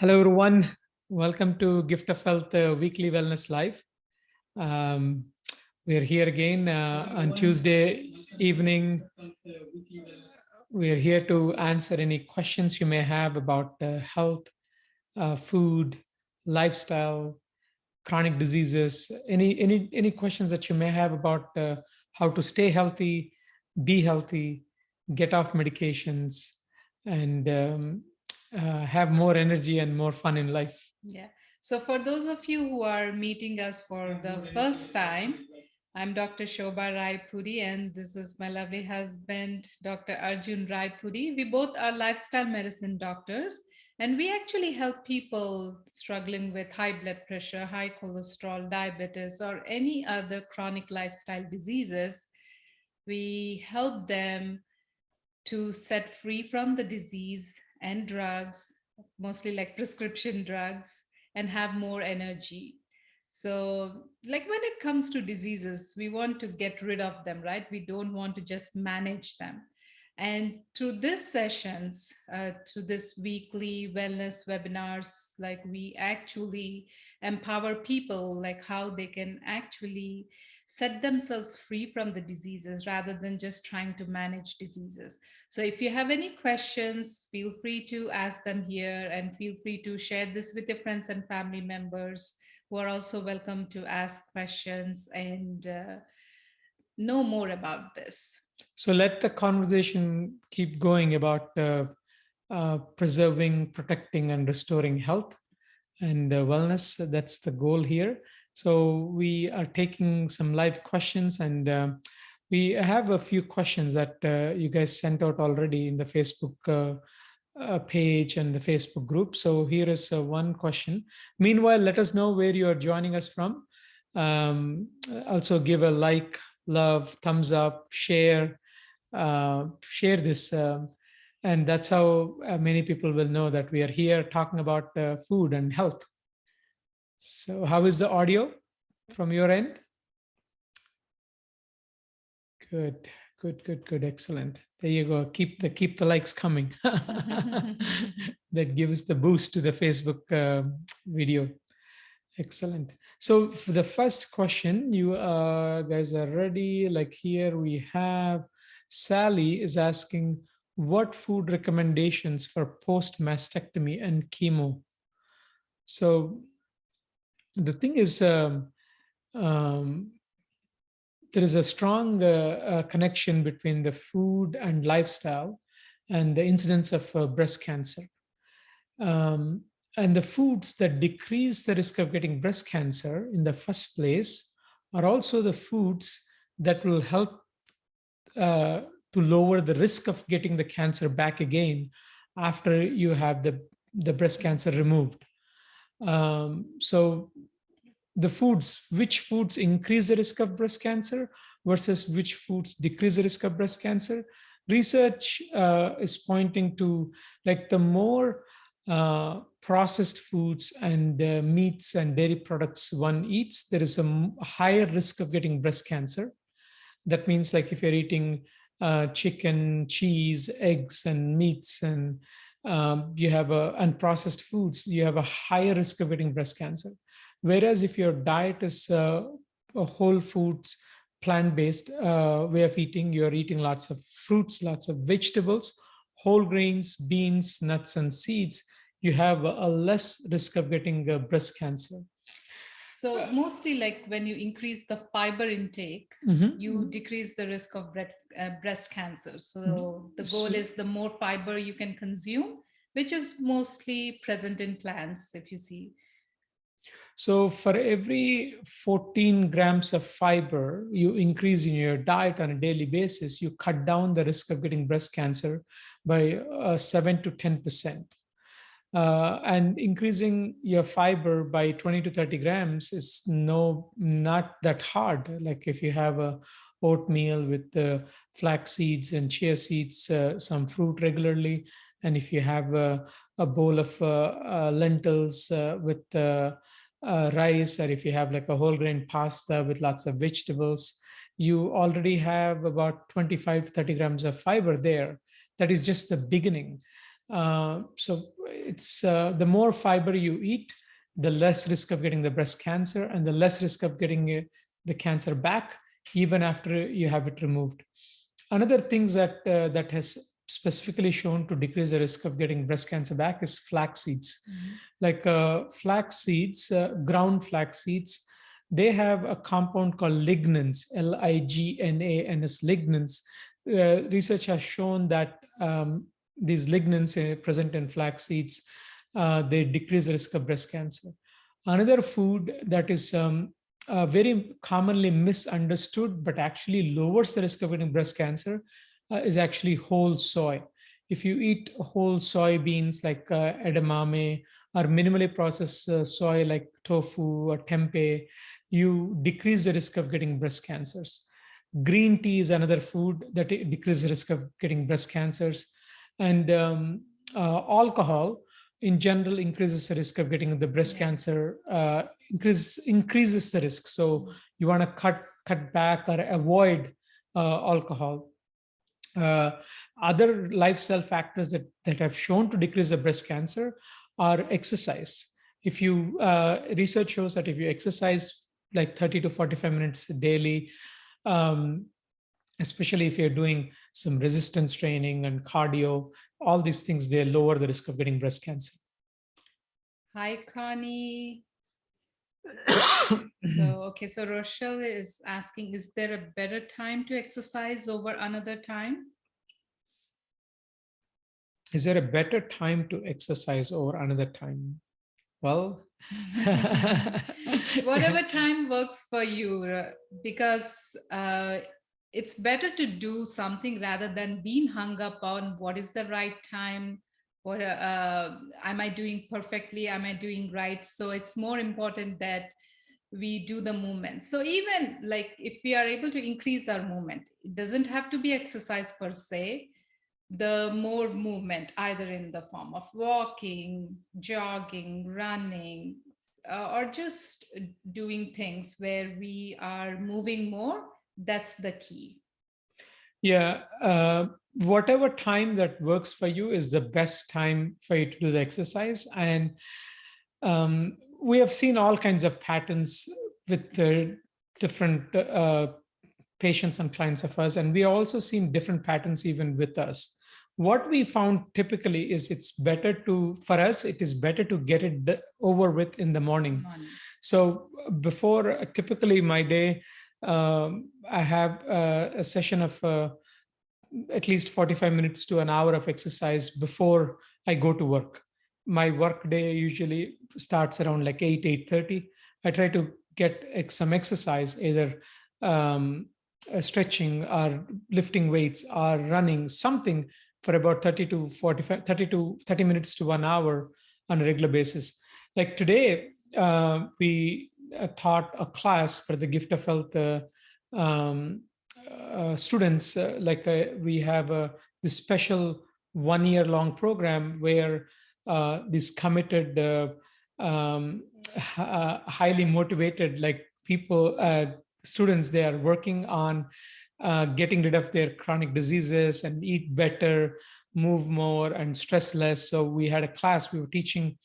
Hello, everyone. Welcome to Gift of Health Weekly Wellness Live. Um, we're here again on Tuesday evening. We're here to answer any questions you may have about health, food, lifestyle, chronic diseases, any questions that you may have about how to stay healthy, be healthy, get off medications, and have more energy and more fun in life. Yeah. So, for those of you who are meeting us for the first time, I'm Dr. Shobha Rayapudi, and this is my lovely husband, Dr. Arjun Rayapudi. We both are lifestyle medicine doctors, and we actually help people struggling with high blood pressure, high cholesterol, diabetes, or any other chronic lifestyle diseases. We help them to set free from the disease and drugs, mostly like prescription drugs, and have more energy. So, like when it comes to diseases, we want to get rid of them, right? We don't want to just manage them. And through these sessions, through this weekly wellness webinars, like we actually empower people, like how they can actually set themselves free from the diseases rather than just trying to manage diseases. So if you have any questions, feel free to ask them here and feel free to share this with your friends and family members who are also welcome to ask questions and know more about this. So let the conversation keep going about preserving, protecting, and restoring health and wellness. That's the goal here. So we are taking some live questions, and we have a few questions that you guys sent out already in the Facebook page and the Facebook group. So here is one question. Meanwhile, let us know where you are joining us from. Also, give a like, love, thumbs up, share this. And that's how many people will know that we are here talking about food and health. So how is the audio from your end? Good, good, good, good. Excellent. There you go. Keep the likes coming. That gives the boost to the Facebook video. Excellent. So for the first question, you guys are ready. Like here we have Sally is asking, what food recommendations for post mastectomy and chemo? So the thing is, um, there is a strong connection between the food and lifestyle and the incidence of breast cancer. Um, and the foods that decrease the risk of getting breast cancer in the first place are also the foods that will help uh, to lower the risk of getting the cancer back again after you have the breast cancer removed. So the foods, which foods increase the risk of breast cancer versus which foods decrease the risk of breast cancer. Research is pointing to like the more processed foods and meats and dairy products one eats, there is a higher risk of getting breast cancer. That means like if you're eating chicken, cheese, eggs, and meats, and you have unprocessed foods, you have a higher risk of getting breast cancer. Whereas if your diet is a whole foods, plant-based way of eating, you're eating lots of fruits, lots of vegetables, whole grains, beans, nuts, and seeds, you have a less risk of getting breast cancer. So mostly like when you increase the fiber intake, you decrease the risk of breast cancer. So the goal is the more fiber you can consume, which is mostly present in plants, if you see. So for every 14 grams of fiber you increase in your diet on a daily basis, you cut down the risk of getting breast cancer by 7 to 10%. And increasing your fiber by 20 to 30 grams is not that hard. Like if you have a oatmeal with the flax seeds and chia seeds, some fruit regularly, and if you have a bowl of lentils with rice, or if you have like a whole grain pasta with lots of vegetables, you already have about 25 30 grams of fiber there. That is just the beginning. So it's the more fiber you eat, the less risk of getting the breast cancer and the less risk of getting the cancer back even after you have it removed. Another things that has specifically shown to decrease the risk of getting breast cancer back is flax seeds. Like flax seeds, ground flax seeds, they have a compound called lignans, lignans, lignans. Research has shown that these lignans present in flax seeds, they decrease the risk of breast cancer. Another food that is very commonly misunderstood, but actually lowers the risk of getting breast cancer, is actually whole soy. If you eat whole soybeans like edamame or minimally processed soy like tofu or tempeh, you decrease the risk of getting breast cancers. Green tea is another food that decreases the risk of getting breast cancers. And alcohol in general increases the risk of getting the breast cancer, increases the risk. So you want to cut back or avoid alcohol. Uh, Other lifestyle factors that have shown to decrease the breast cancer are exercise. If you research shows that if you exercise like 30 to 45 minutes daily, um, especially if you're doing some resistance training and cardio, all these things, they lower the risk of getting breast cancer. Hi, Connie. So Rochelle is asking, is there a better time to exercise over another time? Is there a better time to exercise or another time? Well, whatever time works for you, because it's better to do something rather than being hung up on what is the right time. What am I doing perfectly? Am I doing right? So it's more important that we do the movement. So even like if we are able to increase our movement, it doesn't have to be exercise per se. The more movement, either in the form of walking, jogging, running, or just doing things where we are moving more, that's the key. yeah, whatever time that works for you is the best time for you to do the exercise. And we have seen all kinds of patterns with the different patients and clients of us, and we also seen different patterns even with us. What we found typically is it's better to, for us, it is better to get it over with in the morning. So before, typically my day, I have a session of at least 45 minutes to an hour of exercise before I go to work. My work day usually starts around like 8, 8:30. I try to get some exercise, either stretching or lifting weights or running, something for about 30 to 45, 30 to 30 minutes to 1 hour on a regular basis. Like today, we taught a class for the Gift of Health um, students. We have this special 1 year long program where these committed, highly motivated, like people, students, they are working on getting rid of their chronic diseases and eat better, move more, and stress less. So we had a class we were teaching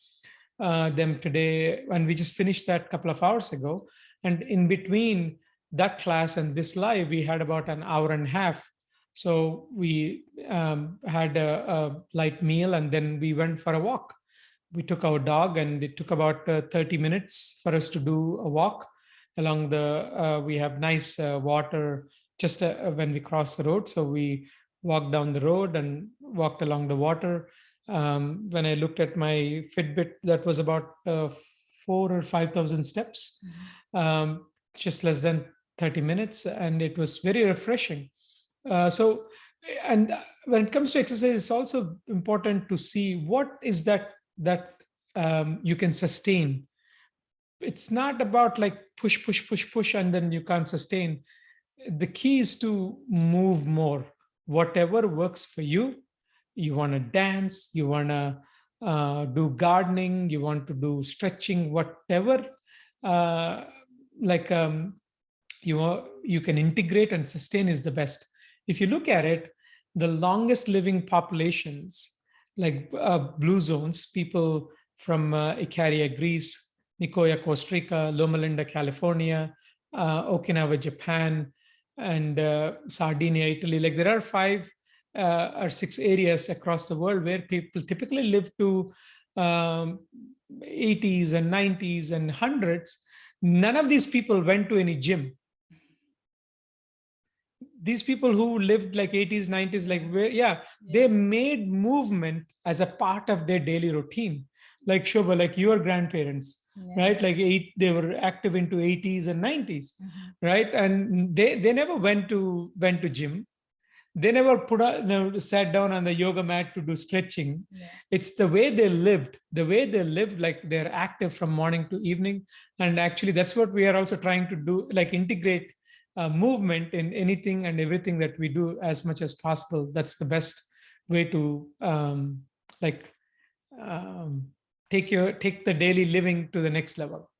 them today, and we just finished that a couple of hours ago. And in between that class and this live, we had about an hour and a half. So we had a light meal, and then we went for a walk. We took our dog, and it took about 30 minutes for us to do a walk along the, we have nice water just when we cross the road. So we walked down the road and walked along the water. When I looked at my Fitbit, that was about 4 or 5,000 steps, just less than 30 minutes. And it was very refreshing. So, and when it comes to exercise, it's also important to see what is that you can sustain. It's not about like push, push, push, push, and then you can't sustain. The key is to move more. Whatever works for you. You want to dance, you want to do gardening, you want to do stretching, whatever. Uh, like you can integrate and sustain is the best. If you look at it, the longest living populations like blue zones, people from Ikaria, Greece, Nicoya, Costa Rica, Loma Linda, California, Okinawa, Japan, and Sardinia, Italy. Like there are 5 or 6 areas across the world where people typically live to um, 80s and 90s and hundreds. None of these people went to any gym. These people who lived like 80s, 90s, like where, yeah, they made movement as a part of their daily routine. Like Shobha, like your grandparents, right? Like they were active into 80s and 90s, right? And they never went to gym. They never sat down on the yoga mat to do stretching. It's the way they lived, like they're active from morning to evening. And actually that's what we are also trying to do, like integrate movement in anything and everything that we do as much as possible. That's the best way to like um, take the daily living to the next level.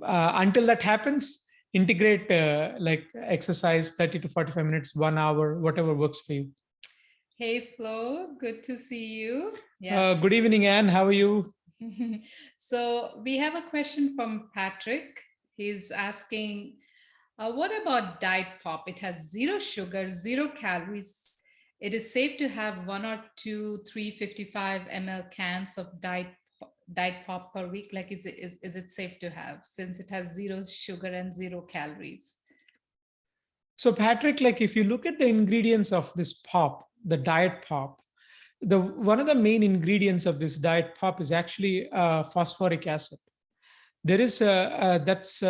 Until that happens, integrate like exercise 30 to 45 minutes, 1 hour, whatever works for you. Hey Flo, good to see you. Good evening, Anne. How are you? So we have a question from Patrick. He's asking, what about diet pop? It has zero sugar, zero calories. It is safe to have 1 or 2 355 ml cans of diet pop per week. Like, is it safe to have since it has zero sugar and zero calories? So, Patrick, like if you look at the ingredients of this pop, the diet pop, the one of the main ingredients of this diet pop is actually phosphoric acid. There is that's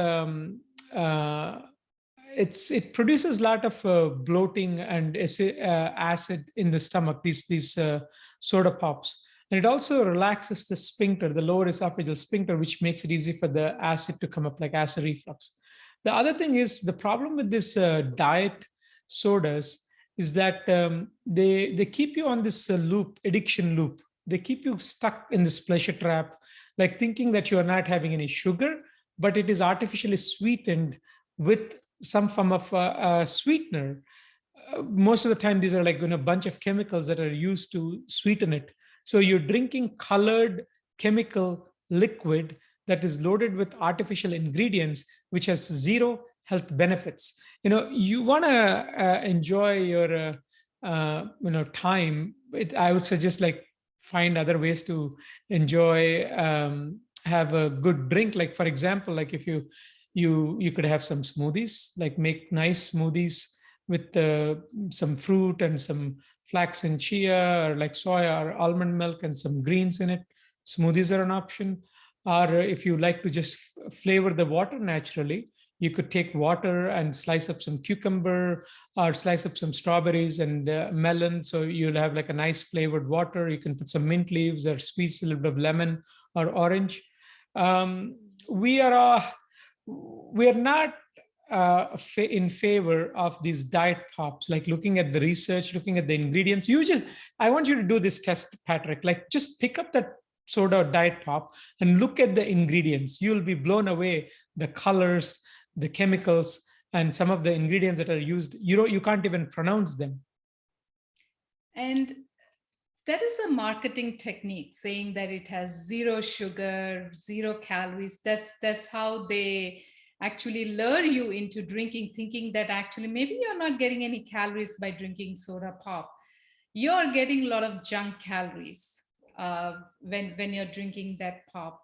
it produces a lot of bloating and acid in the stomach, these soda pops. And it also relaxes the sphincter, the lower esophageal sphincter, which makes it easy for the acid to come up, like acid reflux. The other thing is the problem with this diet sodas is that they keep you on this addiction loop. They keep you stuck in this pleasure trap, like thinking that you are not having any sugar, but it is artificially sweetened with some form of a sweetener. Most of the time, these are like a bunch of chemicals that are used to sweeten it. So you're drinking colored chemical liquid that is loaded with artificial ingredients, which has zero health benefits. You want to enjoy your time. I would suggest like find other ways to enjoy, have a good drink. Like for example, like if you could have some smoothies, like make nice smoothies with some fruit and some flax and chia, or like soya or almond milk and some greens in it. Smoothies are an option. Or if you like to just flavor the water naturally, you could take water and slice up some cucumber or slice up some strawberries and melon. So you'll have like a nice flavored water. You can put some mint leaves or squeeze a little bit of lemon or orange. Um, we are not in favor of these diet pops, like looking at the research, looking at the ingredients. I want you to do this test, Patrick. Like just pick up that soda diet pop and look at the ingredients. You'll be blown away. The colors, the chemicals, and some of the ingredients that are used, you can't even pronounce them. And that is a marketing technique, saying that it has zero sugar, zero calories. That's how they actually lure you into drinking, thinking that actually maybe you're not getting any calories by drinking soda pop. You're getting a lot of junk calories when you're drinking that pop.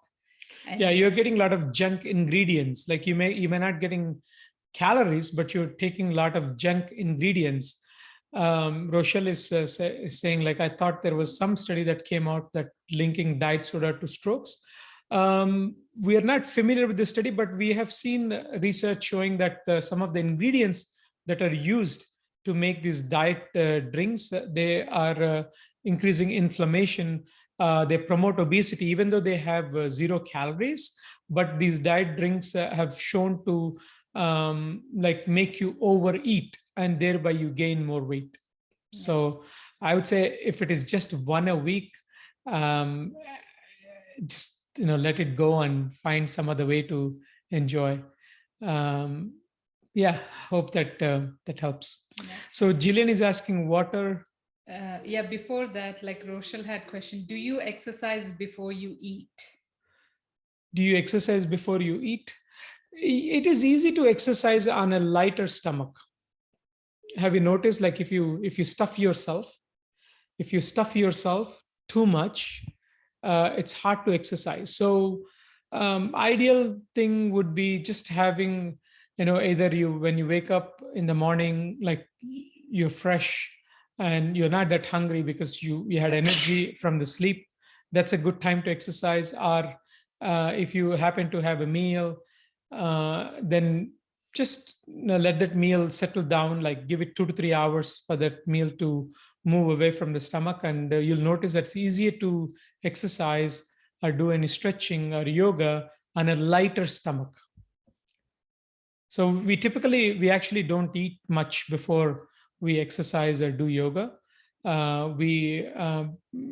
And yeah, you're getting a lot of junk ingredients. Like you may not getting calories, but you're taking a lot of junk ingredients. Rochelle is saying, like, I thought there was some study that came out that linking diet soda to strokes. We are not familiar with this study, but we have seen research showing that some of the ingredients that are used to make these diet drinks, they are increasing inflammation. They promote obesity, even though they have zero calories. But these diet drinks have shown to like make you overeat, and thereby you gain more weight. So I would say if it is just one a week, just let it go and find some other way to enjoy. um, yeah, hope that that helps. So Jillian is asking water. Yeah, before that, like Rochelle had question, do you exercise before you eat? Do you exercise before you eat? It is easy to exercise on a lighter stomach. Have you noticed, like if you stuff yourself too much, it's hard to exercise. So ideal thing would be just having, either you, when you wake up in the morning, like you're fresh and you're not that hungry because you had energy from the sleep, that's a good time to exercise. Or if you happen to have a meal, then just let that meal settle down, like give it 2 to 3 hours for that meal to move away from the stomach, and you'll notice that it's easier to exercise or do any stretching or yoga on a lighter stomach. So we actually don't eat much before we exercise or do yoga. We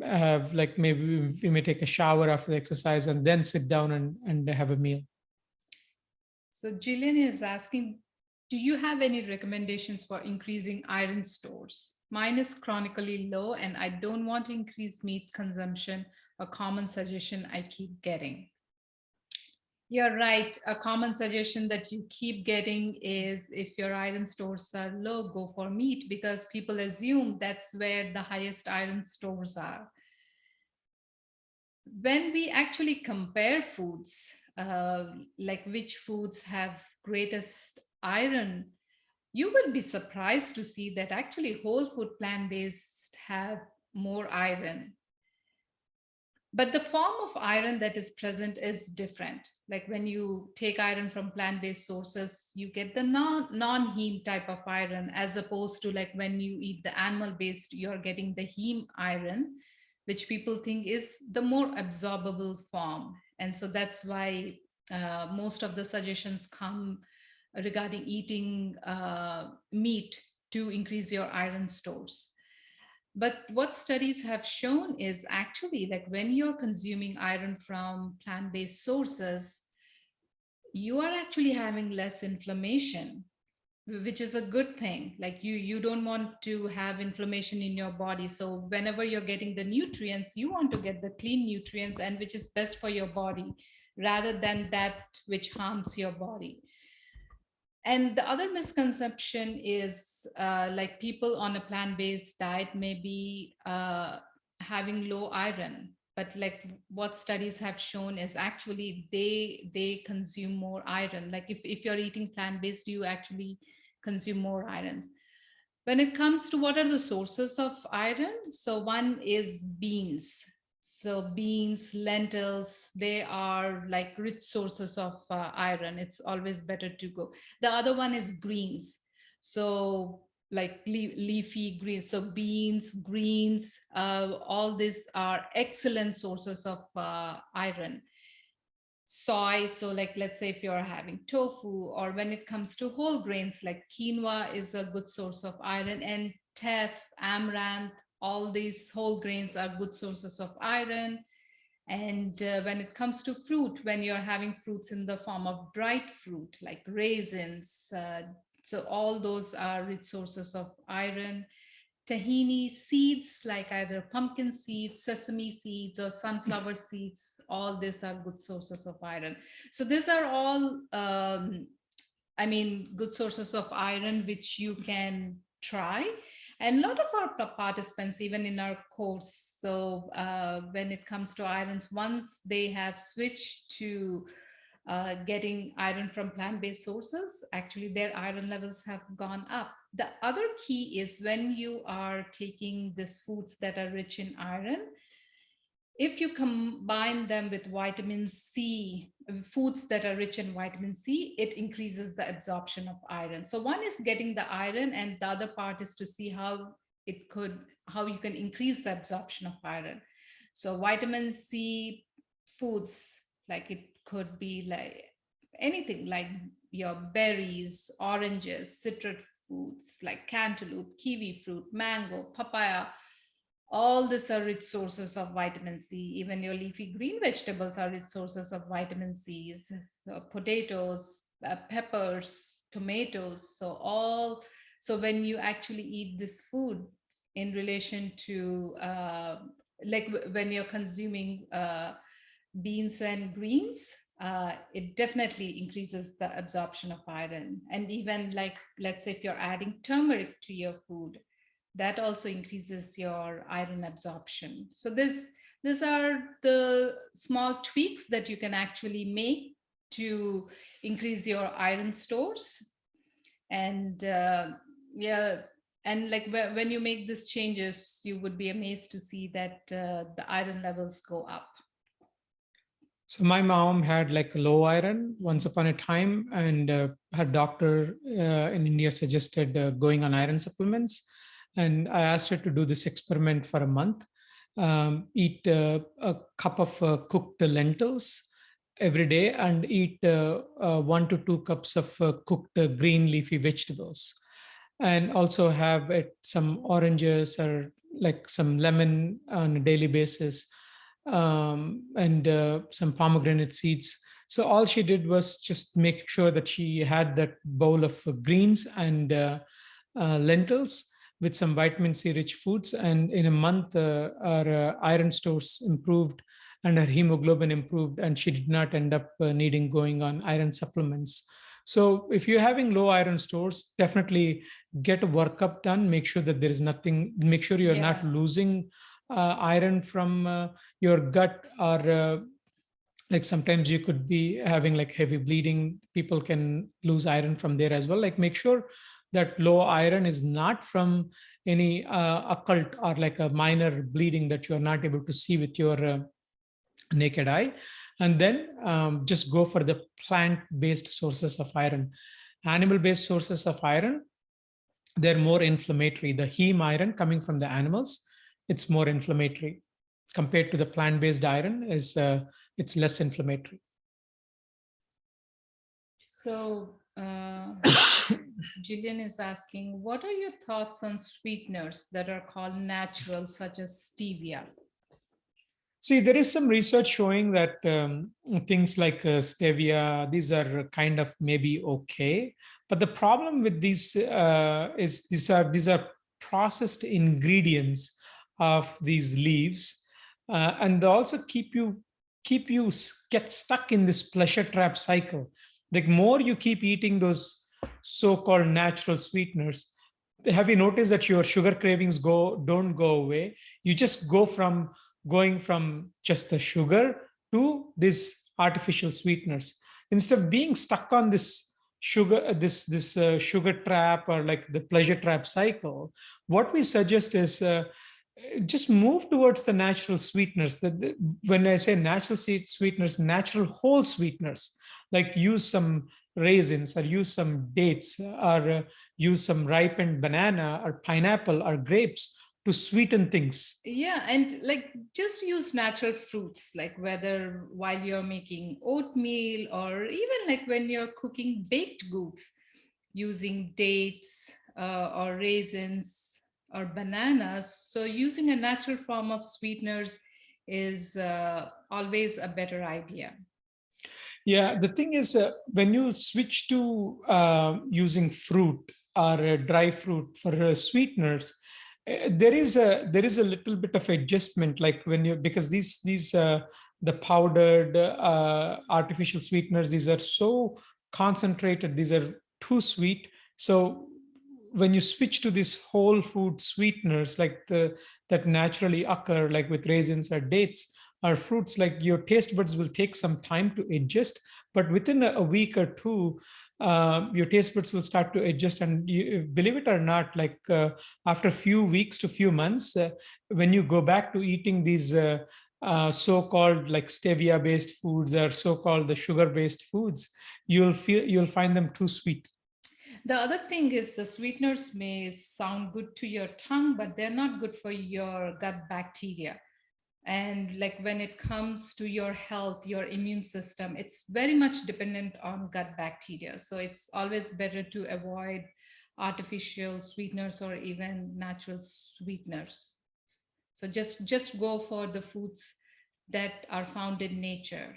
have, like, maybe we may take a shower after the exercise and then sit down and have a meal. So Jillian is asking, do you have any recommendations for increasing iron stores? Mine is chronically low and I don't want to increase meat consumption, a common suggestion I keep getting. You're right. A common suggestion that you keep getting is if your iron stores are low, go for meat because people assume that's where the highest iron stores are. When we actually compare foods, like which foods have greatest iron, you would be surprised to see that actually whole food plant-based have more iron. But the form of iron that is present is different. Like when you take iron from plant-based sources, you get the non-heme type of iron, as opposed to like when you eat the animal-based, you're getting the heme iron, which people think is the more absorbable form. And so that's why most of the suggestions come regarding eating meat to increase your iron stores. But what studies have shown is actually like when you're consuming iron from plant based sources, you are actually having less inflammation, which is a good thing. Like you don't want to have inflammation in your body. So whenever you're getting the nutrients, you want to get the clean nutrients and which is best for your body rather than that which harms your body. And the other misconception is like people on a plant-based diet may be having low iron, but like what studies have shown is actually they consume more iron. Like if you're eating plant-based, you actually consume more iron. When it comes to what are the sources of iron, so one is beans. So beans, lentils, they are like rich sources of iron. It's always better to go. The other one is greens. So like leafy greens. So beans, greens, all these are excellent sources of iron. Soy, so like let's say if you're having tofu, or when it comes to whole grains like quinoa is a good source of iron, and teff, amaranth, all these whole grains are good sources of iron. And when it comes to fruit, when you're having fruits in the form of dried fruit like raisins, so all those are rich sources of iron. Tahini seeds like either pumpkin seeds, sesame seeds, or sunflower seeds, all these are good sources of iron. So these are all, I mean, good sources of iron which you can try. And a lot of our participants, even in our course, so when it comes to irons, once they have switched to getting iron from plant-based sources, actually their iron levels have gone up. The other key is when you are taking these foods that are rich in iron, if you combine them with vitamin C, foods that are rich in vitamin C, it increases the absorption of iron. So one is getting the iron, and the other part is to see how you can increase the absorption of iron. So vitamin C foods, like it could be like anything like your berries, oranges, citrus fruits like cantaloupe, kiwi fruit, mango, papaya, all these are rich sources of vitamin C. Even your leafy green vegetables are rich sources of vitamin C's. So potatoes, peppers, tomatoes. So when you actually eat this food, in relation to when you're consuming beans and greens, it definitely increases the absorption of iron. And even like, let's say if you're adding turmeric to your food, that also increases your iron absorption. So these are the small tweaks that you can actually make to increase your iron stores. And yeah, and like when you make these changes, you would be amazed to see that the iron levels go up. So my mom had like low iron once upon a time, and her doctor in India suggested going on iron supplements. And I asked her to do this experiment for a month. Eat a cup of cooked lentils every day, and eat 1 to 2 cups of cooked green leafy vegetables, and also have some oranges or like some lemon on a daily basis, and some pomegranate seeds. So all she did was just make sure that she had that bowl of greens and lentils with some vitamin C rich foods. And in a month, our iron stores improved and her hemoglobin improved, and she did not end up needing going on iron supplements. So if you're having low iron stores, definitely get a workup done. Make sure that there is nothing, make sure you're not Yeah. losing iron from your gut, or like sometimes you could be having like heavy bleeding. People can lose iron from there as well. Like make sure that low iron is not from any occult or like a minor bleeding that you are not able to see with your naked eye. And then just go for the plant based sources of iron. Animal based sources of iron, they're more inflammatory. The heme iron coming from the animals, it's more inflammatory compared to the plant-based iron. Is It's less inflammatory. So Jillian is asking, what are your thoughts on sweeteners that are called natural, such as stevia? See, there is some research showing that things like stevia, these are kind of maybe okay, but the problem with these is these are processed ingredients of these leaves, and they also get stuck in this pleasure trap cycle. Like more you keep eating those so-called natural sweeteners, have you noticed that your sugar cravings don't go away? You just going from just the sugar to these artificial sweeteners, instead of being stuck on this sugar trap or like the pleasure trap cycle. What we suggest is just move towards the natural sweeteners. When I say natural sweeteners, natural whole sweeteners, like use some raisins or use some dates, or use some ripened banana or pineapple or grapes to sweeten things. Yeah, and like just use natural fruits, like whether while you're making oatmeal or even like when you're cooking baked goods, using dates or raisins or bananas. So using a natural form of sweeteners is always a better idea. Yeah, the thing is, when you switch to using fruit or dry fruit for sweeteners, there is a little bit of adjustment. Like when you, because these the powdered artificial sweeteners, these are so concentrated. These are too sweet. So when you switch to these whole food sweeteners, like the that naturally occur, like with raisins or dates or fruits, like your taste buds will take some time to adjust, but within a week or two, your taste buds will start to adjust. And believe it or not, like after a few weeks to few months, when you go back to eating these so-called like stevia based foods or so-called the sugar based foods, you'll find them too sweet. The other thing is the sweeteners may sound good to your tongue, but they're not good for your gut bacteria. And like when it comes to your health, your immune system, it's very much dependent on gut bacteria. So it's always better to avoid artificial sweeteners or even natural sweeteners. So just go for the foods that are found in nature,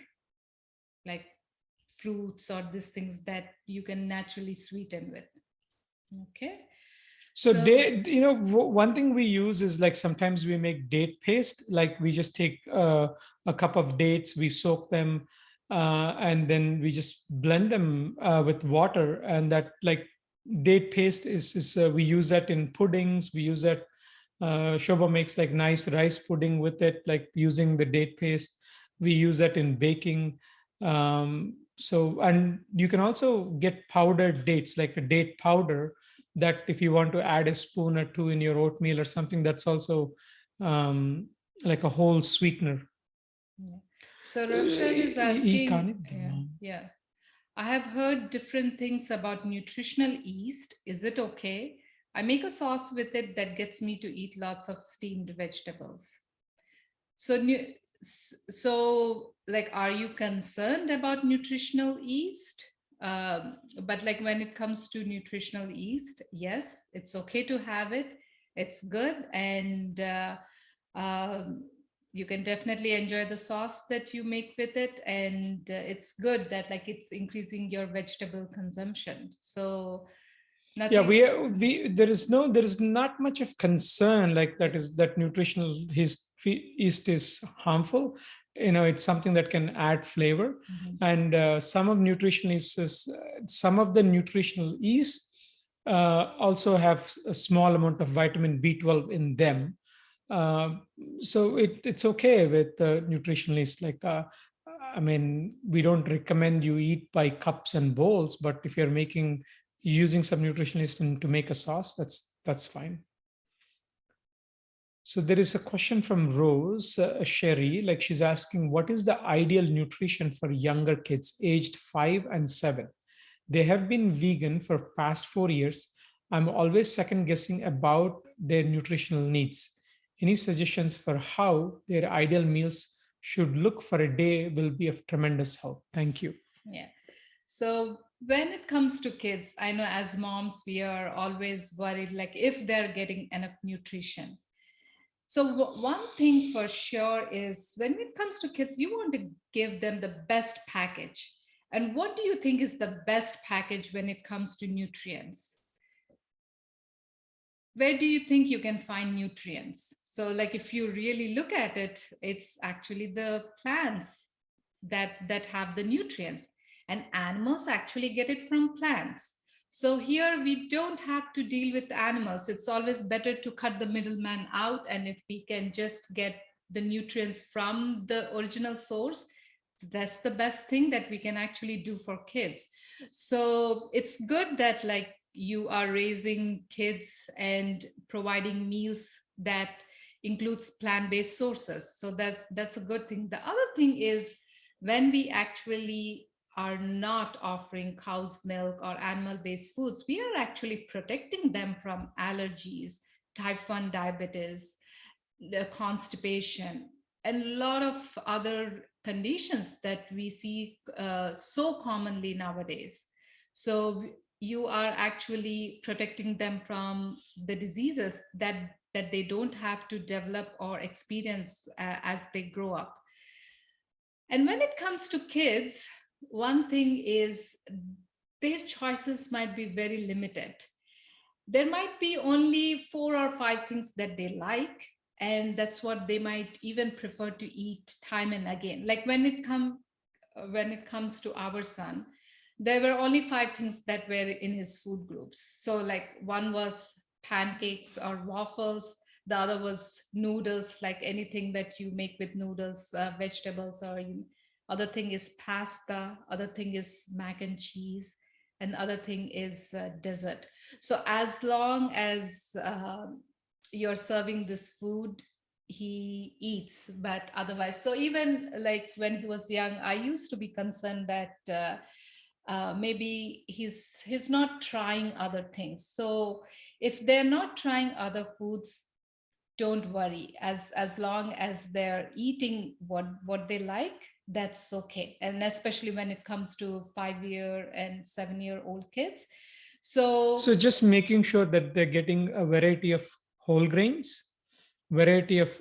like fruits or these things that you can naturally sweeten with. Okay. So So, date, one thing we use is like sometimes we make date paste. Like we just take a cup of dates, we soak them, and then we just blend them with water, and that like date paste is we use that in puddings. We use that. Shobha makes like nice rice pudding with it, like using the date paste. We use that in baking. So, and you can also get powdered dates, like a date powder, that if you want to add a spoon or two in your oatmeal or something, that's also um, like a whole sweetener. yeah. So Rochelle is asking, yeah, ఈ yeah. I have heard different things about nutritional yeast. Is it okay? I make a sauce with it that gets me to eat lots of steamed vegetables. So, like, are you concerned about nutritional yeast? But like when it comes to nutritional yeast, yes, it's okay to have it. It's good, and um, you can definitely enjoy the sauce that you make with it, and it's good that like it's increasing your vegetable consumption. So Yeah, nothing. we there is not much of concern like that, is that nutritional yeast is harmful. It's something that can add flavor. Mhm. And some of the nutritional yeast also have a small amount of vitamin B12 in them. uh, so it's okay with nutritionalists. Like I mean, we don't recommend you eat by cups and bowls, but if you're using some nutritionist to make a sauce, that's fine. So there is a question from Rose Sherry. Like she's asking, what is the ideal nutrition for younger kids aged 5 and 7? They have been vegan for past 4 years. I'm always second guessing about their nutritional needs. Any suggestions for how their ideal meals should look for a day will be of tremendous help. Thank you. Yeah. So when it comes to kids, I know as moms, we are always worried like if they're getting enough nutrition. So one thing for sure is when it comes to kids, you want to give them the best package. And what do you think is the best package when it comes to nutrients? Where do you think you can find nutrients? So like if you really look at it, it's actually the plants that have the nutrients, and animals actually get it from plants. So here we don't have to deal with animals. It's always better to cut the middleman out, and if we can just get the nutrients from the original source, that's the best thing that we can actually do for kids. So it's good that like you are raising kids and providing meals that includes plant-based sources. So that's a good thing. The other thing is when we actually are not offering cow's milk or animal-based foods, we are actually protecting them from allergies, type 1 diabetes, the constipation, and a lot of other conditions that we see so commonly nowadays. So you are actually protecting them from the diseases that they don't have to develop or experience as they grow up. And when it comes to kids, one thing is their choices might be very limited. There might be only 4 or 5 things that they like, and that's what they might even prefer to eat time and again. Like when it comes to our son, there were only 5 things that were in his food groups. So like one was pancakes or waffles, the other was noodles, like anything that you make with noodles, vegetables, or other thing is pasta, other thing is mac and cheese, and other thing is dessert. So as long as you're serving this food, he eats. But otherwise, so even like when he was young, I used to be concerned that maybe he's not trying other things. So if they're not trying other foods, don't worry. As long as they're eating what they like, that's okay. And especially when it comes to 5 year and 7 year old kids. So So just making sure that they're getting a variety of whole grains, variety of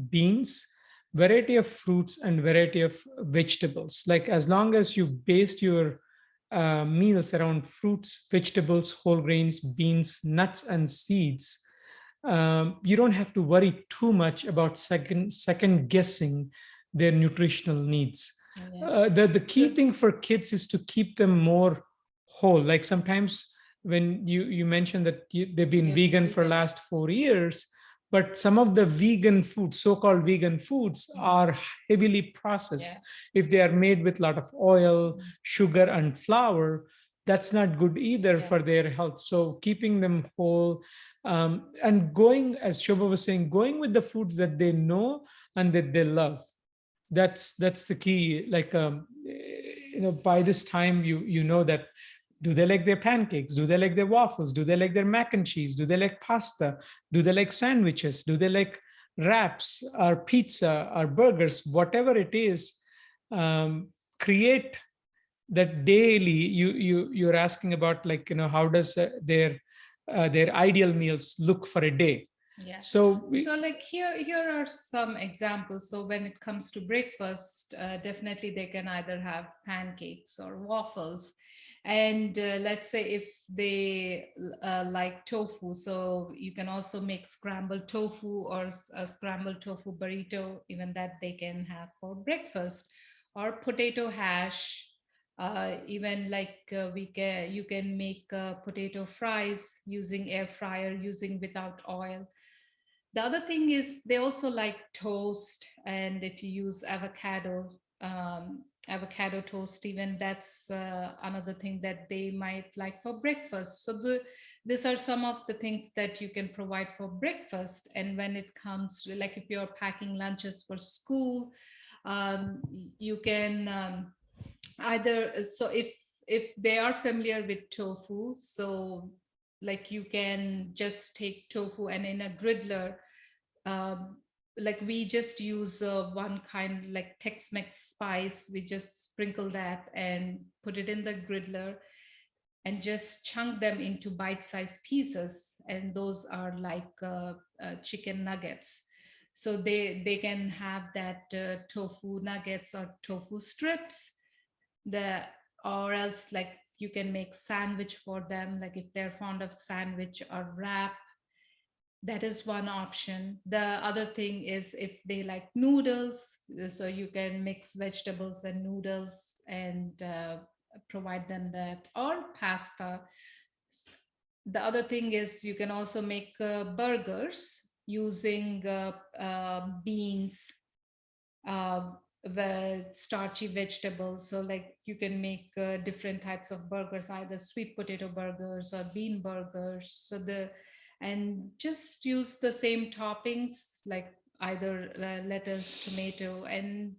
beans, variety of fruits, and variety of vegetables. Like as long as you based your meals around fruits, vegetables, whole grains, beans, nuts, and seeds, you don't have to worry too much about second guessing their nutritional needs. Yeah. The key thing for kids is to keep them more whole. Like sometimes when you mentioned that they've been Yes, vegan for vegan. last 4 years, but some of the vegan foods, so-called vegan foods, are heavily processed. Yeah. If they are made with a lot of oil, sugar, and flour, that's not good either Yeah. for their health. So keeping them whole, and going, as Shobha was saying, going with the foods that they know and that they love. That's the key. Like, by this time, you know that, do they like their pancakes? Do they like their waffles? Do they like their mac and cheese? Do they like pasta? Do they like sandwiches? Do they like wraps or pizza or burgers? Whatever it is, create that daily. You're asking about, like, how does their ideal meals look for a day. Yeah. So So like here are some examples. So when it comes to breakfast, definitely they can either have pancakes or waffles. And let's say if they like tofu, so you can also make scrambled tofu or a scrambled tofu burrito, even that they can have for breakfast, or potato hash. Even like you can make potato fries using air fryer, using without oil. The other thing is they also like toast, and if you use avocado toast, even that's another thing that they might like for breakfast. So these are some of the things that you can provide for breakfast. And when it comes to, like, if you're packing lunches for school, you can either, so if they are familiar with tofu, so like you can just take tofu and in a griddler, um, like we just use one kind, like Tex-Mex spice. We just sprinkle that and put it in the griddler and just chunk them into bite-sized pieces. And those are like chicken nuggets. So they can have that tofu nuggets or tofu strips. The or else, like, you can make sandwich for them, like if they're fond of sandwich or wrap, that is one option. The other thing is if they like noodles, so you can mix vegetables and noodles and provide them that, or pasta. The other thing is you can also make burgers using beans, uh, starchy vegetables. So like you can make different types of burgers, either sweet potato burgers or bean burgers. So the and just use the same toppings, like either lettuce, tomato, and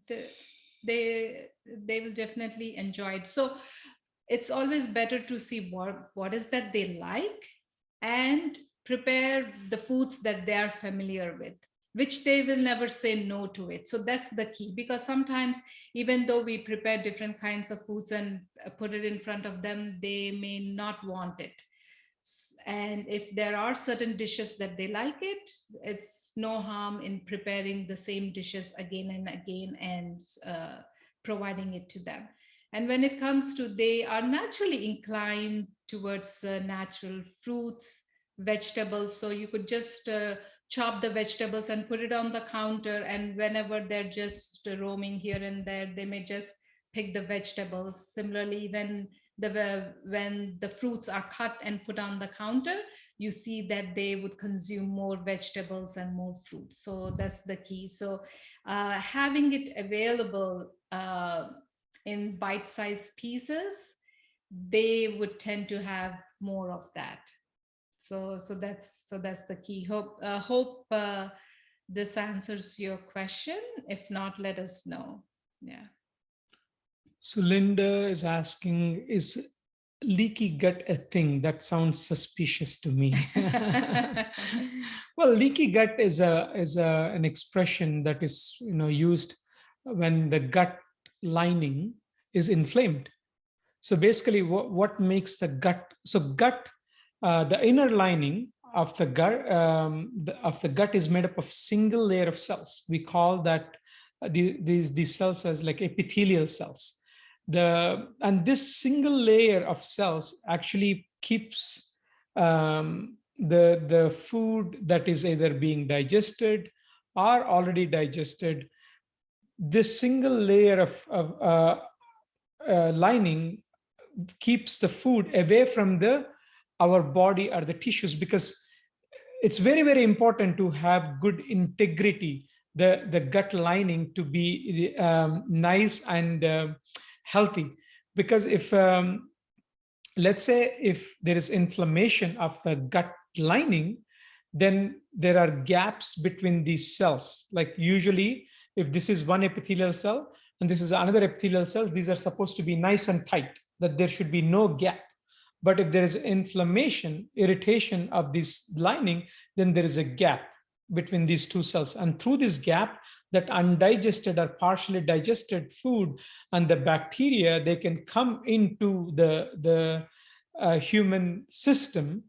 they they will definitely enjoy it. So it's always better to see what is that they like, and prepare the foods that they are familiar with, which they will never say no to it. So that's the key, because sometimes even though we prepare different kinds of foods and put it in front of them, they may not want it. And if there are certain dishes that they like it, it's no harm in preparing the same dishes again and again, and providing it to them. And when it comes to, they are naturally inclined towards natural fruits, vegetables, so you could just chop the vegetables and put it on the counter, and whenever they're just roaming here and there, they may just pick the vegetables. Similarly, when the fruits are cut and put on the counter, you see that they would consume more vegetables and more fruits. So that's the key. So having it available in bite-sized pieces, they would tend to have more of that. So that's the key. Hope this answers your question. If not, let us know. Yeah. So Linda is asking, is leaky gut a thing? That sounds suspicious to me. Well, leaky gut is an expression that is used when the gut lining is inflamed. So basically, what makes the gut? So gut, the inner lining of the gut of the gut is made up of single layer of cells. We call that these cells as like epithelial cells. And this single layer of cells actually keeps the food that is either being digested or already digested. This single layer of lining keeps the food away from the our body or the tissues, because it's very, very important to have good integrity, the gut lining to be nice and healthy. Because if let's say if there is inflammation of the gut lining, then there are gaps between these cells. Like usually, if this is one epithelial cell and this is another epithelial cell, these are supposed to be nice and tight, that there should be no gap. But if there is inflammation, irritation of this lining, then there is a gap between these two cells. And through this gap, that undigested or partially digested food and the bacteria, they can come into the human system.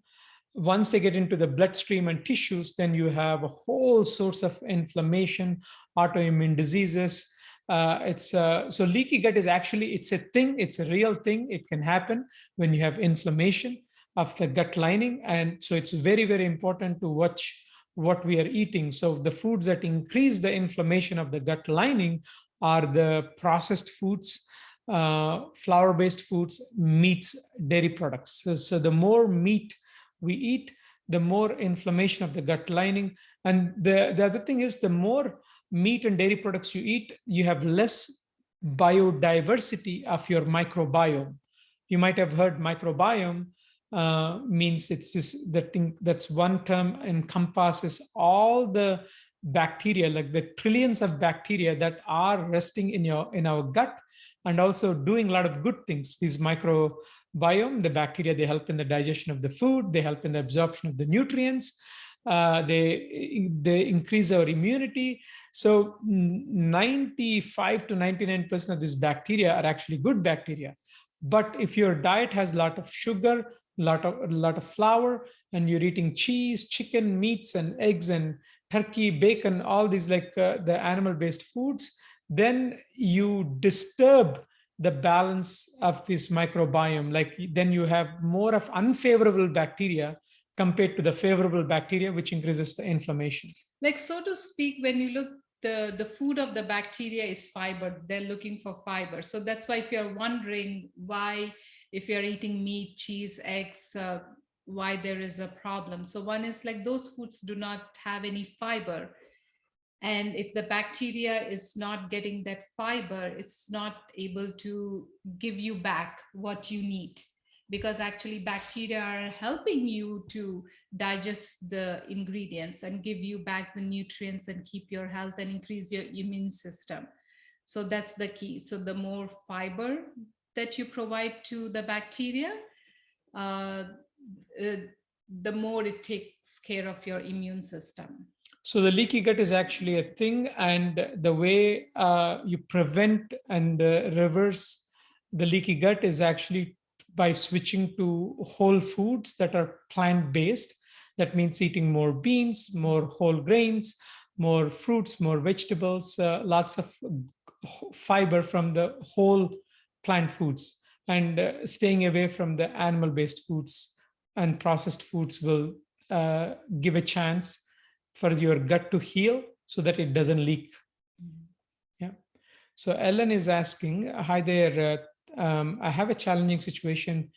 Once they get into the bloodstream and tissues, then you have a whole source of inflammation, autoimmune diseases. So leaky gut is actually, it's a thing, it's a real thing. It can happen when you have inflammation of the gut lining. And so it's very, very important to watch what we are eating. So the foods that increase the inflammation of the gut lining are the processed foods, flour-based foods, meats, dairy products. So the more meat we eat, the more inflammation of the gut lining. And the other thing is, the more meat and dairy products you eat, you have less biodiversity of your microbiome. You might have heard microbiome means it's this, that thing, that's one term, encompasses all the bacteria, like the trillions of bacteria that are resting in our gut and also doing a lot of good things. These microbiome, the bacteria, they help in the digestion of the food, they help in the absorption of the nutrients, they increase our immunity. So 95 to 99% of these bacteria are actually good bacteria. But if your diet has a lot of sugar, lot of flour, and you're eating cheese, chicken, meats, and eggs, and turkey, bacon, all these, like the animal-based foods, then you disturb the balance of this microbiome. Like then you have more of unfavorable bacteria compared to the favorable bacteria, which increases the inflammation. Like, so to speak, when you look, the food of the bacteria is fiber. They're looking for fiber. So that's why if you're wondering why, if you're eating meat, cheese, eggs, why there is a problem. So one is like those foods do not have any fiber. And if the bacteria is not getting that fiber, it's not able to give you back what you need, because actually bacteria are helping you to digest the ingredients and give you back the nutrients and keep your health and increase your immune system. So that's the key. So the more fiber that you provide to the bacteria, uh, the more it takes care of your immune system. So the leaky gut is actually a thing, and the way you prevent and reverse the leaky gut is actually by switching to whole foods that are plant-based. That means eating more beans, more whole grains, more fruits, more vegetables, lots of fiber from the whole plant foods, and staying away from the animal-based foods and processed foods will give a chance for your gut to heal so that it doesn't leak. Yeah. So Ellen is asking, hi there. I have a challenging situation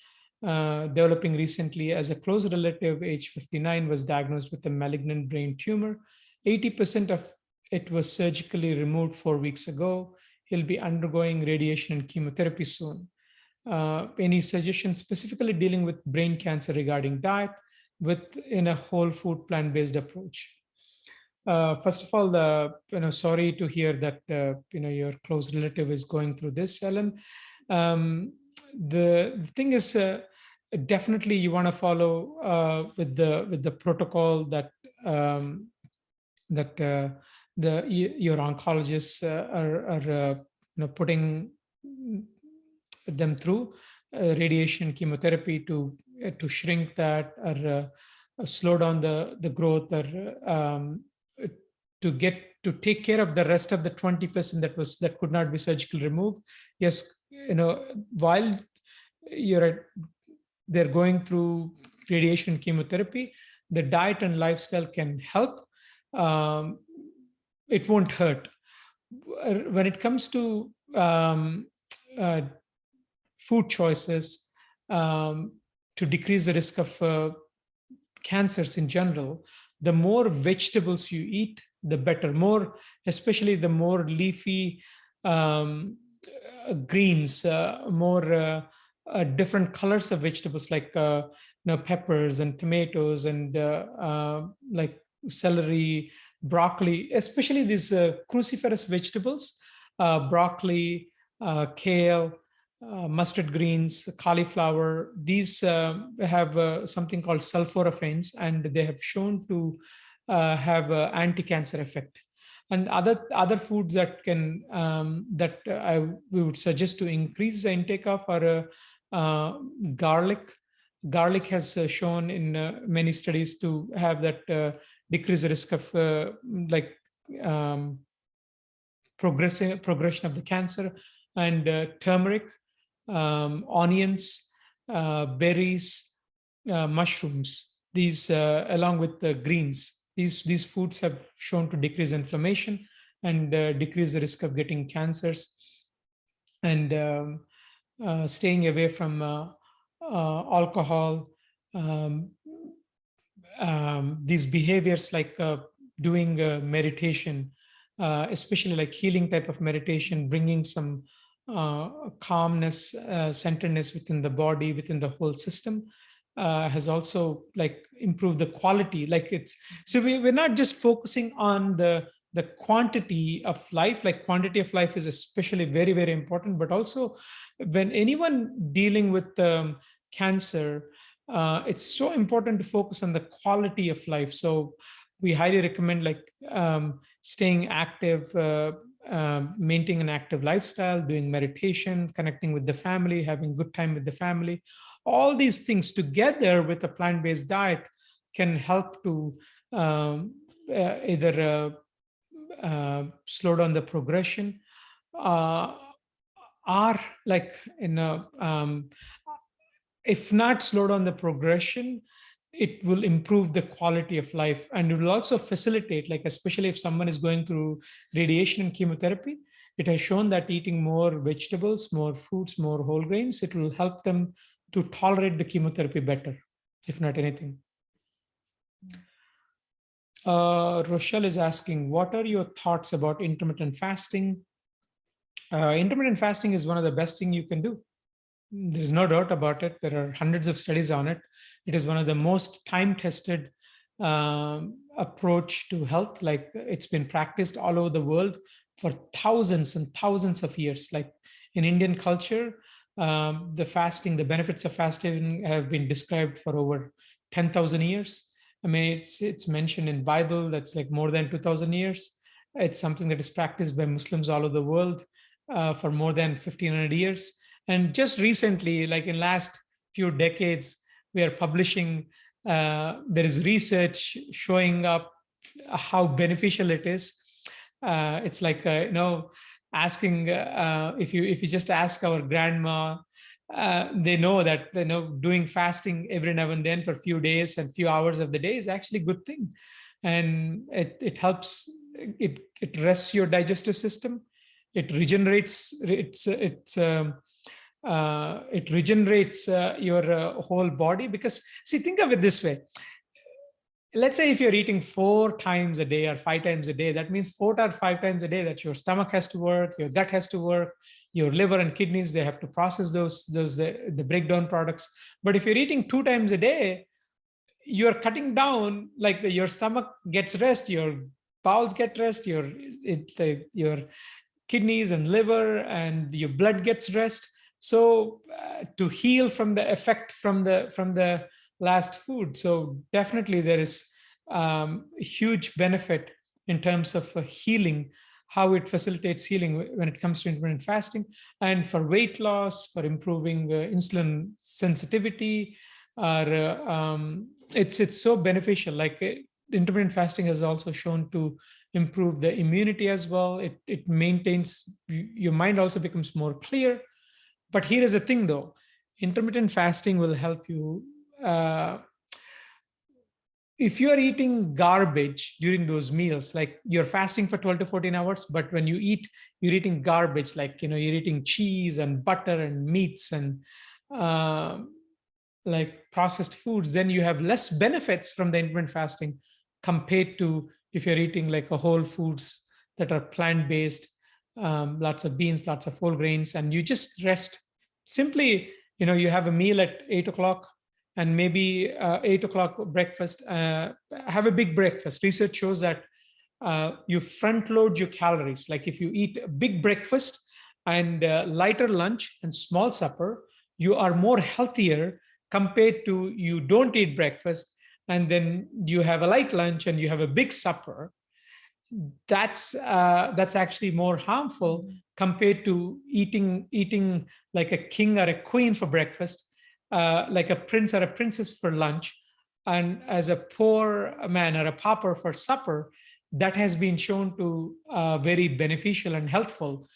developing recently, as a close relative, age 59, was diagnosed with a malignant brain tumor. 80% of it was surgically removed 4 weeks ago. He'll be undergoing radiation and chemotherapy soon. Any suggestions specifically dealing with brain cancer regarding diet in a whole food plant-based approach? First of all, sorry to hear that your close relative is going through this, Ellen. The thing is, definitely you want to follow with the protocol that your oncologists are putting them through radiation chemotherapy to shrink that, or slow down the growth, or to get to take care of the rest of the 20% that could not be surgically removed. Yes, while they're going through radiation chemotherapy, the diet and lifestyle can help. Um, it won't hurt. When it comes to uh, food choices, um, to decrease the risk of cancers in general, the more vegetables you eat, the better. More, especially the more leafy um, greens, more different colors of vegetables like peppers and tomatoes and like celery, broccoli, especially these cruciferous vegetables, broccoli, kale, mustard greens, cauliflower. These have something called sulforaphane, and they have shown to have anti-cancer effect. And other foods that can we would suggest to increase the intake of are garlic. Garlic has shown in many studies to have that decrease the risk of like um, progression of the cancer. And turmeric, onions, berries, mushrooms. These, along with the greens, these foods have shown to decrease inflammation and decrease the risk of getting cancers. And staying away from alcohol, um, these behaviors like doing meditation, especially like healing type of meditation, bringing some calmness, centeredness within the body, within the whole system, has also like improved the quality. Like it's so we're not just focusing on the quantity of life. Like quantity of life is especially very, very important, but also when anyone dealing with cancer, it's so important to focus on the quality of life. So we highly recommend like staying active, maintaining an active lifestyle, doing meditation, connecting with the family, having good time with the family. All these things together with a plant-based diet can help to either slow down the progression, uh, or like if not slow down the progression, it will improve the quality of life. And it will also facilitate, like especially if someone is going through radiation and chemotherapy, it has shown that eating more vegetables, more fruits, more whole grains, it will help them to tolerate the chemotherapy better, if not anything. Rochelle is asking, what are your thoughts about intermittent fasting? Intermittent fasting is one of the best thing you can do. There's no doubt about it. There are hundreds of studies on it. It is one of the most time-tested approach to health. Like it's been practiced all over the world for thousands and thousands of years. Like in Indian culture, the benefits of fasting have been described for over 10,000 years. I mean, it's mentioned in Bible. That's like more than 2,000 years. It's something that is practiced by Muslims all over the world for more than 1,500 years. And just recently, like in last few decades, we are publishing, there is research showing up how beneficial it is. It's like asking, if you just ask our grandma, they know that doing fasting every now and then for a few days and few hours of the day is actually a good thing. And it helps, it rests your digestive system, it regenerates, it regenerates your whole body. Because see, think of it this way. Let's say if you're eating 4 times a day or 5 times a day, that means 4 or 5 times a day that your stomach has to work, your gut has to work, your liver and kidneys, they have to process the breakdown products. But if you're eating 2 times a day, you're cutting down, like your stomach gets rest, your bowels get rest, your kidneys and liver and your blood gets rest. So to heal from the effect from the last food. So definitely there is huge benefit in terms of healing, how it facilitates healing when it comes to intermittent fasting. And for weight loss, for improving insulin sensitivity, or it's so beneficial. Like intermittent fasting has also shown to improve the immunity as well. It maintains, your mind also becomes more clear. But here is the thing though, intermittent fasting will help you. If you are eating garbage during those meals, like you're fasting for 12 to 14 hours, but when you eat, you're eating garbage, like, you're eating cheese and butter and meats and uh, like processed foods, then you have less benefits from the intermittent fasting compared to if you're eating like a whole foods that are plant-based, lots of beans, lots of whole grains, and you just rest. Simply, you have a meal at 8 o'clock, and maybe 8 o'clock breakfast. Have a big breakfast. Research shows that you front load your calories. Like if you eat a big breakfast and lighter lunch and small supper, you are more healthier compared to you don't eat breakfast and then you have a light lunch and you have a big supper. That's actually more harmful compared to eating like a king or a queen for breakfast, like a prince or a princess for lunch, and as a poor man or a pauper for supper. That has been shown to very beneficial and helpful.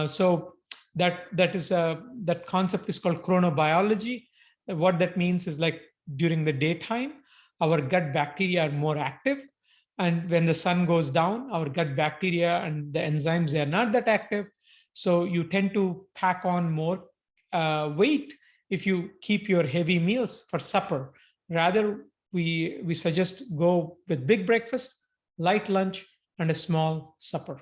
So that concept is called chronobiology. What that means is, like, during the daytime, our gut bacteria are more active, and when the sun goes down, our gut bacteria and the enzymes, they are not that active. So you tend to pack on more weight if you keep your heavy meals for supper. Rather, we suggest go with big breakfast, light lunch, and a small supper.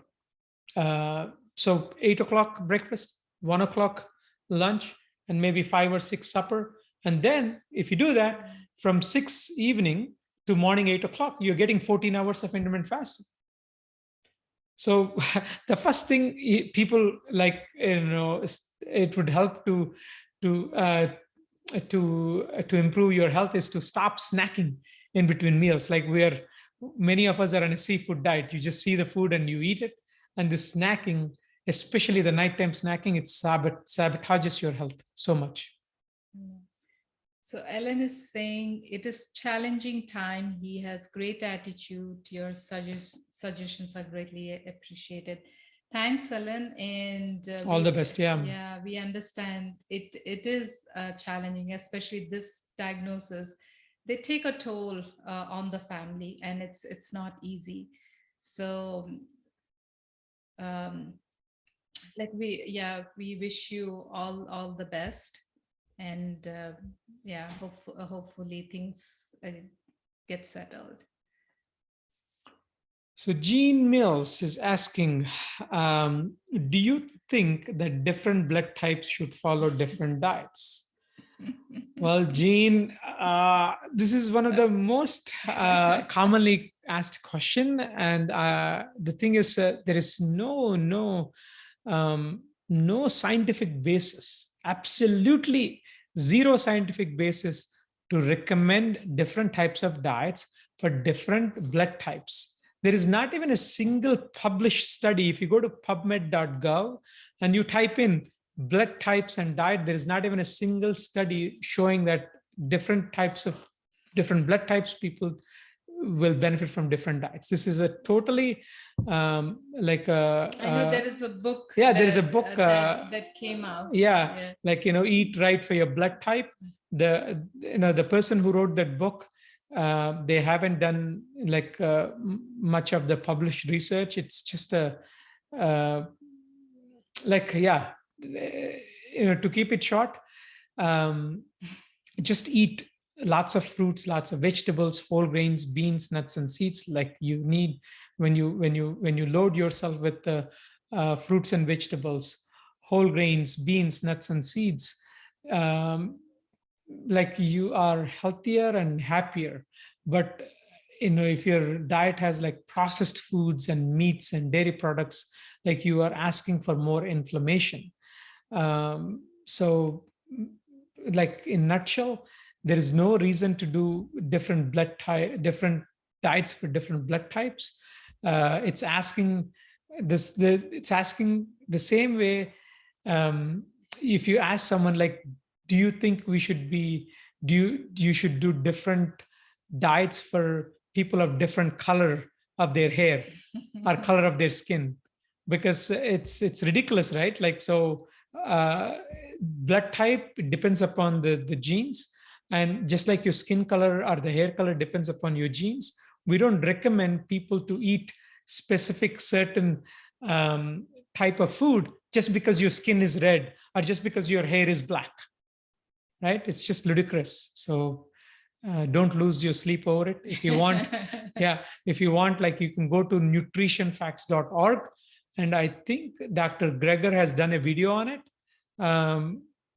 So 8 o'clock breakfast, 1 o'clock lunch, and maybe 5 or 6 supper. And then if you do that from 6 evening to morning 8 o'clock, you're getting 14 hours of intermittent fasting. So the first thing people, like, it would help to uh, to improve your health is to stop snacking in between meals. Like, many of us are on a seafood diet. You just see the food and you eat it. And this snacking, especially the nighttime snacking, it sabotages your health so much. So Ellen is saying it is challenging time. He has great attitude. Your suggestions are greatly appreciated. Thanks, Ellen. And All the best. Yeah. yeah, we understand it is challenging, especially this diagnosis. They take a toll on the family, and it's not easy. So like we wish you all the best, and yeah, hopefully things get settled. So Jean Mills is asking, do you think that different blood types should follow different diets? Well, Jean, this is one of the most commonly asked question, and the thing is, there is no scientific basis, absolutely zero scientific basis to recommend different types of diets for different blood types. There is not even a single published study. If you go to pubmed.gov and you type in blood types and diet, there is not even a single study showing that different blood types people will benefit from different diets. This is a totally like a I know there is a book. Yeah, there is a book that came out. Yeah, like, eat right for your blood type. The person who wrote that book, they haven't done like much of the published research. It's just a like, yeah, to keep it short, just eat lots of fruits, lots of vegetables, whole grains, beans, nuts, and seeds. Like, you need, when you load yourself with the fruits and vegetables, whole grains, beans, nuts, and seeds, like, you are healthier and happier. But if your diet has like processed foods and meats and dairy products, like, you are asking for more inflammation. So, like, in nutshell, there is no reason to do different diets for different blood types. It's asking the same way. If you ask someone, like, do you think you should do different diets for people of different color of their hair or color of their skin, because it's ridiculous, right? Like, so blood type depends upon the genes, and just like your skin color or the hair color depends upon your genes, we don't recommend people to eat specific certain type of food just because your skin is red or just because your hair is black, right? It's just ludicrous. So don't lose your sleep over it. If you want, yeah, if you want, like, you can go to nutritionfacts.org, and I think Dr. Greger has done a video on it.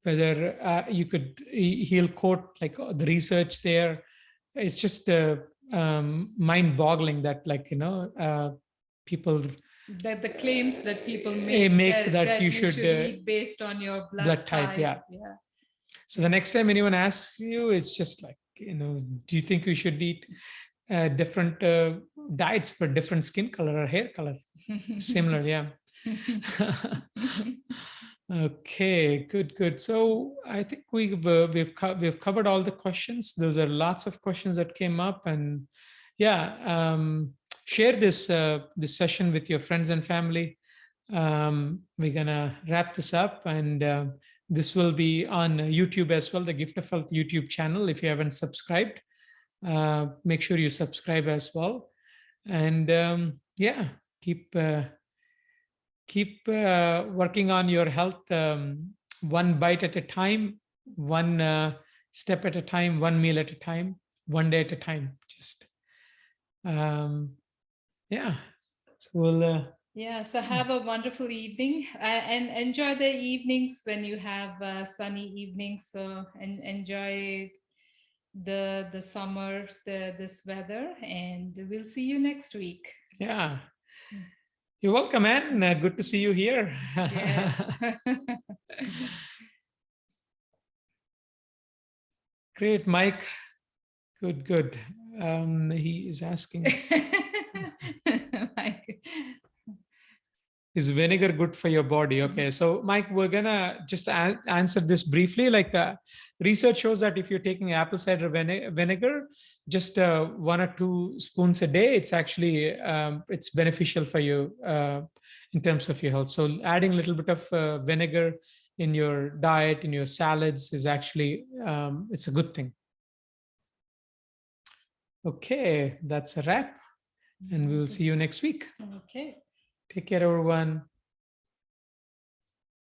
Whether you could, he'll quote like the research there. It's just mind-boggling that, like, people That the claims that people make that you should eat based on your blood type. Yeah. So the next time anyone asks you, it's just like, do you think you should eat different diets for different skin color or hair color? Similar, yeah. Okay, good. So I think we've covered all the questions. Those are lots of questions that came up, and yeah, share this session with your friends and family. We're gonna wrap this up, and this will be on YouTube as well, the Gift of Health YouTube channel. If you haven't subscribed, make sure you subscribe as well. And yeah, keep working on your health, one bite at a time, one step at a time, one meal at a time, one day at a time. Just yeah. So we'll. Yeah, so have a wonderful evening, and enjoy the evenings when you have sunny evenings. So and enjoy the summer, this weather, and we'll see you next week. Yeah. You're welcome, man. Good to see you here. Yes. Great, Mike. Good. He is asking, Mike. is vinegar good for your body? Okay, so Mike, we're gonna just answer this briefly. Like, research shows that if you're taking apple cider vinegar, just 1 or 2 spoons a day, it's actually it's beneficial for you in terms of your health. So adding a little bit of vinegar in your diet, in your salads, is actually it's a good thing. Okay, that's a wrap, and we will see you next week. Okay. Take care, everyone.